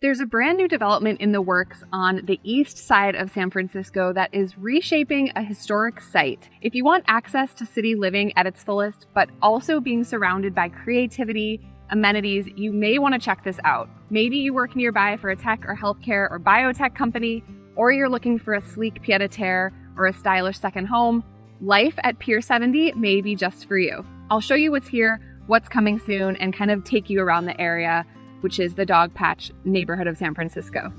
There's a brand new development in the works on the east side of San Francisco that is reshaping a historic site. If you want access to city living at its fullest, but also being surrounded by creativity, amenities, you may want to check this out. Maybe you work nearby for a tech or healthcare or biotech company, or you're looking for a sleek pied-à-terre or a stylish second home. Life at Pier 70 may be just for you. I'll show you what's here, what's coming soon, and kind of take you around the area, which is the Dogpatch neighborhood of San Francisco.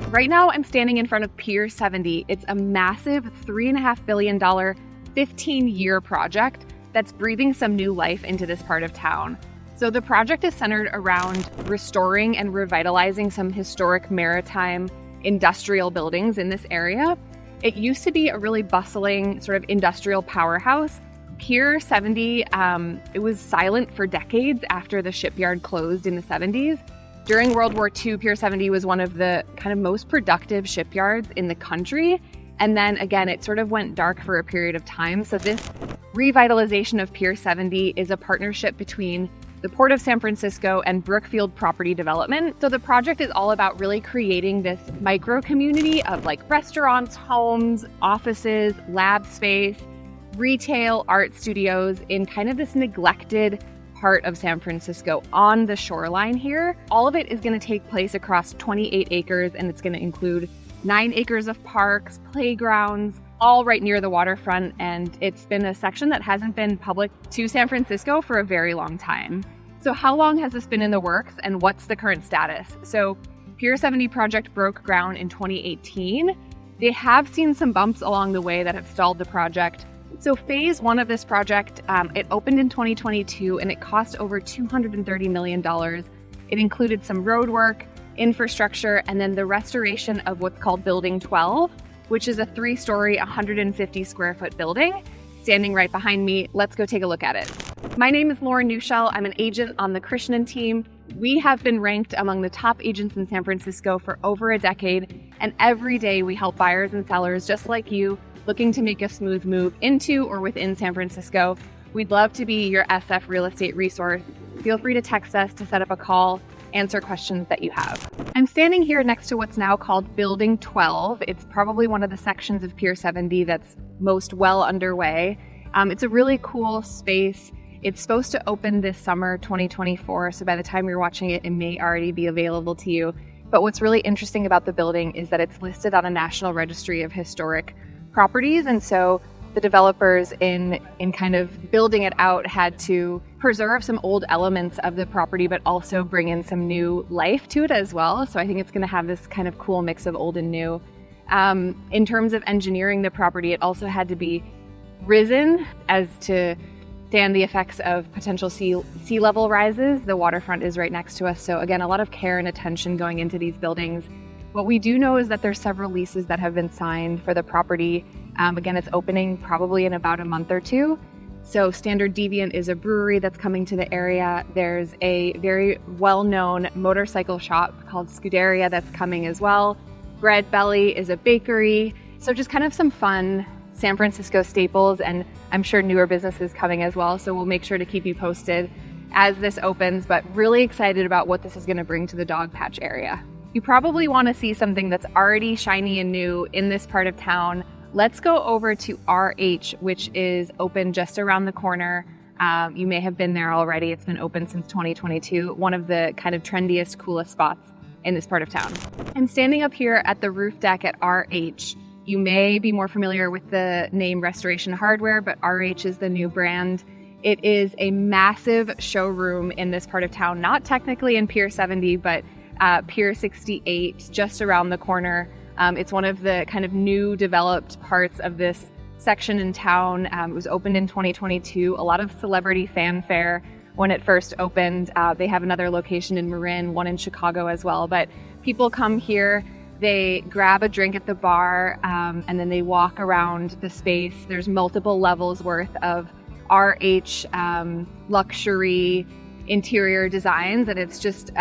Right now, I'm standing in front of Pier 70. It's a massive $3.5 billion, 15-year project that's breathing some new life into this part of town. So the project is centered around restoring and revitalizing some historic maritime industrial buildings in this area. It used to be a really bustling sort of industrial powerhouse. Pier 70, it was silent for decades after the shipyard closed in the 70s. During World War II, Pier 70 was one of the kind of most productive shipyards in the country. And then again, it sort of went dark for a period of time. So this revitalization of Pier 70 is a partnership between the Port of San Francisco and Brookfield Property Development. So the project is all about really creating this micro community of like restaurants, homes, offices, lab space, retail, art studios in kind of this neglected part of San Francisco on the shoreline here. All of it is going to take place across 28 acres, and it's going to include 9 acres of parks, playgrounds, all right near the waterfront, and it's been a section that hasn't been public to San Francisco for a very long time. So how long has this been in the works, and what's the current status? So Pier 70 project broke ground in 2018. They have seen some bumps along the way that have stalled the project. So phase 1 of this project, it opened in 2022, and it cost over $230 million. It included some road work, infrastructure, and then the restoration of what's called Building 12, which is a 3-story, 150 square foot building. Standing right behind me, let's go take a look at it. My name is Lauren Newshell. I'm an agent on the Krishnan team. We have been ranked among the top agents in San Francisco for over a decade, and every day we help buyers and sellers just like you looking to make a smooth move into or within San Francisco. We'd love to be your SF real estate resource. Feel free to text us to set up a call, answer questions that you have. I'm standing here next to what's now called Building 12. It's probably one of the sections of Pier 70 that's most well underway. It's a really cool space. It's supposed to open this summer 2024, so by the time you're watching it, it may already be available to you. But what's really interesting about the building is that it's listed on a National Registry of Historic Properties, and so the developers in kind of building it out had to preserve some old elements of the property, but also bring in some new life to it as well. So I think it's going to have this kind of cool mix of old and new. In terms of engineering the property, it also had to be risen as to stand the effects of potential sea level rises. The waterfront is right next to us. So again, a lot of care and attention going into these buildings. What we do know is that there's several leases that have been signed for the property. Again, it's opening probably in about a month or two. So Standard Deviant is a brewery that's coming to the area. There's a very well-known motorcycle shop called Scuderia that's coming as well. Bread Belly is a bakery. So just kind of some fun San Francisco staples, and I'm sure newer businesses coming as well. So we'll make sure to keep you posted as this opens, but really excited about what this is going to bring to the Dogpatch area. You probably want to see something that's already shiny and new in this part of town. Let's go over to RH, which is open just around the corner. You may have been there already. It's been open since 2022. One of the kind of trendiest, coolest spots in this part of town. I'm standing up here at the roof deck at RH. You may be more familiar with the name Restoration Hardware, but RH is the new brand. It is a massive showroom in this part of town, not technically in Pier 70, but Pier 68, just around the corner. It's one of the kind of new developed parts of this section in town. It was opened in 2022. A lot of celebrity fanfare when it first opened. They have another location in Marin, one in Chicago as well. But people come here, they grab a drink at the bar, and then they walk around the space. There's multiple levels worth of RH luxury interior designs, and it's just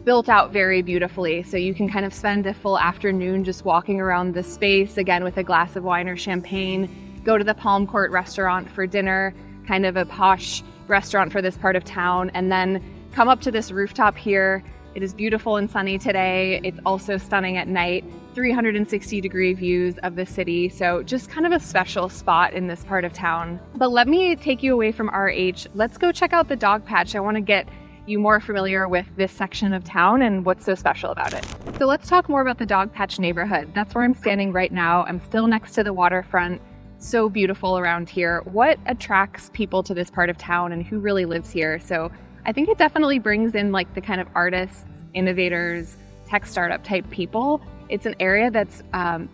built out very beautifully. So you can kind of spend a full afternoon just walking around the space, again, with a glass of wine or champagne, go to the Palm Court restaurant for dinner, kind of a posh restaurant for this part of town, and then come up to this rooftop here. It is beautiful and sunny today. It's also stunning at night, 360-degree views of the city. So just kind of a special spot in this part of town. But let me take you away from RH. Let's go check out the Dogpatch. I want to get you more familiar with this section of town and what's so special about it. So let's talk more about the Dogpatch Neighborhood. That's where I'm standing right now. I'm still next to the waterfront. So beautiful around here. What attracts people to this part of town and who really lives here? So I think it definitely brings in like the kind of artists, innovators, tech startup type people. It's an area that's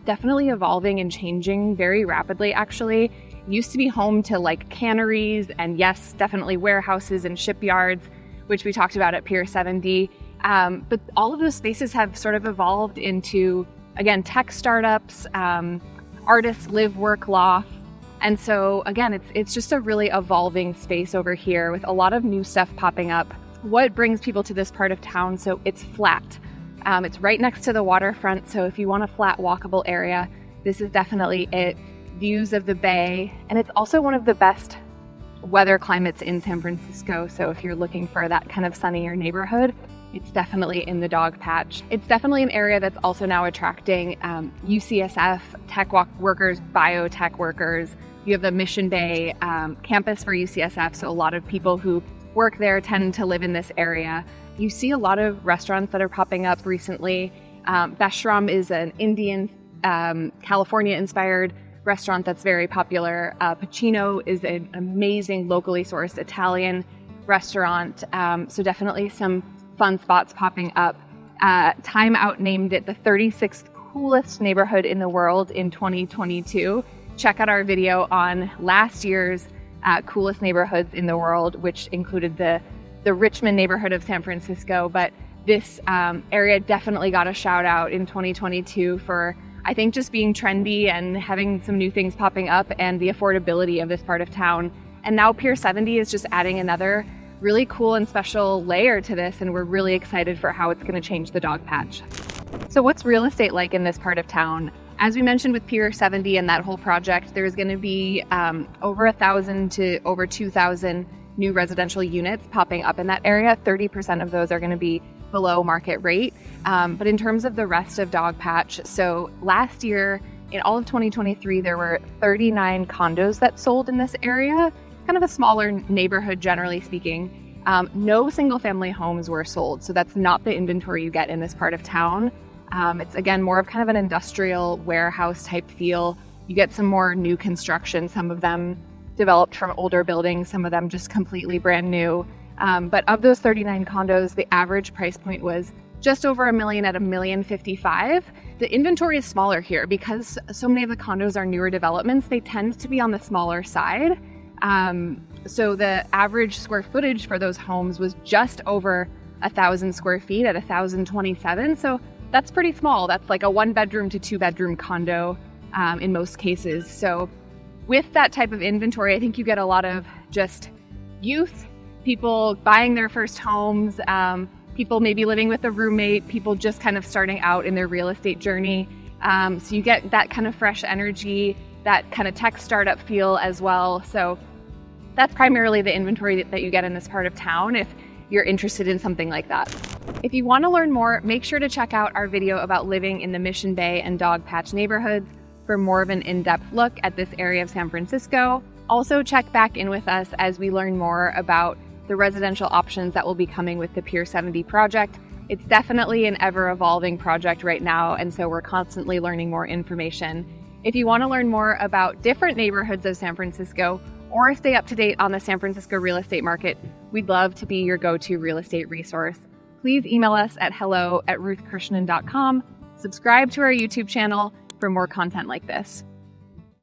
definitely evolving and changing very rapidly, actually. It used to be home to like canneries and yes, definitely warehouses and shipyards, which we talked about at Pier 70. But all of those spaces have sort of evolved into, again, tech startups, artists live, work, loft. And so again, it's just a really evolving space over here with a lot of new stuff popping up. What brings people to this part of town? So it's flat. It's right next to the waterfront. So if you want a flat walkable area, this is definitely it. Views of the bay. And it's also one of the best weather climates in San Francisco. So if you're looking for that kind of sunnier neighborhood, it's definitely in the Dogpatch. It's definitely an area that's also now attracting UCSF tech workers, biotech workers. You have the Mission Bay campus for UCSF. So a lot of people who work there tend to live in this area. You see a lot of restaurants that are popping up recently. Beshram is an Indian, California-inspired restaurant that's very popular. Pacino is an amazing locally sourced Italian restaurant. So definitely some fun spots popping up. Time Out named it the 36th coolest neighborhood in the world in 2022. Check out our video on last year's coolest neighborhoods in the world, which included the Richmond neighborhood of San Francisco. But this area definitely got a shout out in 2022 for, I think, just being trendy and having some new things popping up and the affordability of this part of town. And now Pier 70 is just adding another really cool and special layer to this, and we're really excited for how it's going to change the Dogpatch. So what's real estate like in this part of town? As we mentioned with Pier 70 and that whole project, there's going to be over 1,000 to over 2,000 new residential units popping up in that area. 30% of those are going to be below market rate. But in terms of the rest of Dogpatch, so last year, in all of 2023, there were 39 condos that sold in this area, kind of a smaller neighborhood, generally speaking. No single family homes were sold. So that's not the inventory you get in this part of town. It's, again, more of kind of an industrial warehouse type feel. You get some more new construction, some of them developed from older buildings, some of them just completely brand new. But of those 39 condos, the average price point was just over $1 million at $1,055,000. The inventory is smaller here because so many of the condos are newer developments. They tend to be on the smaller side. So the average square footage for those homes was just over 1,000 square feet at 1,027. So that's pretty small. That's like a 1-bedroom to 2-bedroom condo in most cases. So with that type of inventory, I think you get a lot of just youth, people buying their first homes, people maybe living with a roommate, people just kind of starting out in their real estate journey. So you get that kind of fresh energy, that kind of tech startup feel as well. So that's primarily the inventory that you get in this part of town if you're interested in something like that. If you want to learn more, make sure to check out our video about living in the Mission Bay and Dogpatch neighborhoods for more of an in-depth look at this area of San Francisco. Also, check back in with us as we learn more about the residential options that will be coming with the Pier 70 project. It's definitely an ever-evolving project right now, and so we're constantly learning more information. If you want to learn more about different neighborhoods of San Francisco or stay up to date on the San Francisco real estate market, we'd love to be your go-to real estate resource. Please email us at hello@ruthkrishnan.com. Subscribe to our YouTube channel for more content like this.